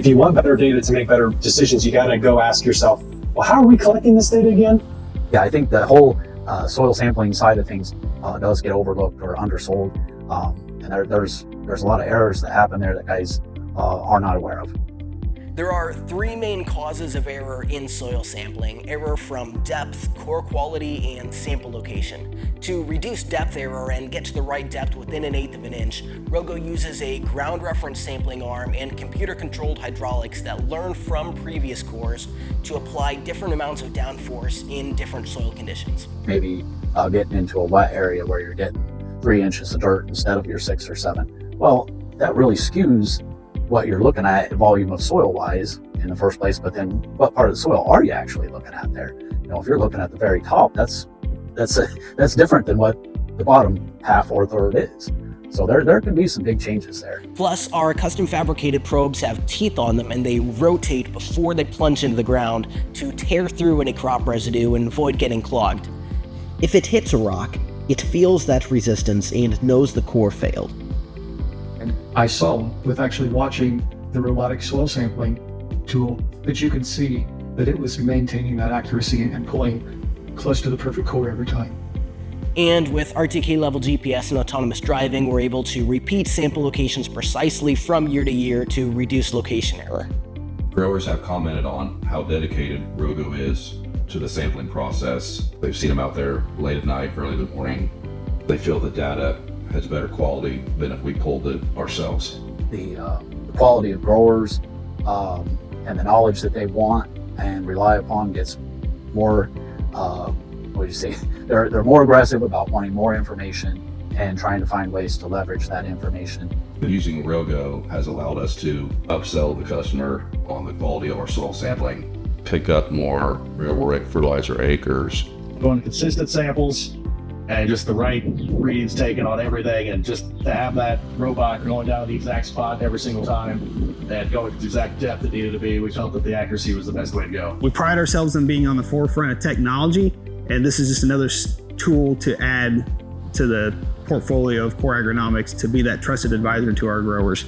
if you want better data to make better decisions, you got to go ask yourself, well, how are we collecting this data again? Yeah, I think the whole soil sampling side of things does get overlooked or undersold. And there's a lot of errors that happen there that guys are not aware of. There are three main causes of error in soil sampling: error from depth, core quality, and sample location. To reduce depth error and get to the right depth within 1/8 of an inch, ROGO uses a ground reference sampling arm and computer-controlled hydraulics that learn from previous cores to apply different amounts of downforce in different soil conditions. Maybe getting into a wet area where you're getting 3 inches of dirt instead of your 6 or 7. Well, that really skews what you're looking at volume of soil wise in the first place, but then what part of the soil are you actually looking at there? You know, if you're looking at the very top, that's different than what the bottom half or third is. So there can be some big changes there. Plus, our custom fabricated probes have teeth on them and they rotate before they plunge into the ground to tear through any crop residue and avoid getting clogged. If it hits a rock, it feels that resistance and knows the core failed. I saw with actually watching the robotic soil sampling tool that you can see that it was maintaining that accuracy and pulling close to the perfect core every time. And with RTK level GPS and autonomous driving, we're able to repeat sample locations precisely from year to year to reduce location error. Growers have commented on how dedicated ROGO is to the sampling process. They've seen them out there late at night, early in the morning. They feel the data has better quality than if we pulled it ourselves. The quality of growers and the knowledge that they want and rely upon gets more, they're more aggressive about wanting more information and trying to find ways to leverage that information. Using ROGO has allowed us to upsell the customer on the quality of our soil sampling, pick up more real fertilizer acres. Going consistent samples and just the right reads taken on everything, and just to have that robot going down to the exact spot every single time and going to the exact depth it needed to be, we felt that the accuracy was the best way to go. We pride ourselves on being on the forefront of technology, and this is just another tool to add to the portfolio of core agronomics to be that trusted advisor to our growers.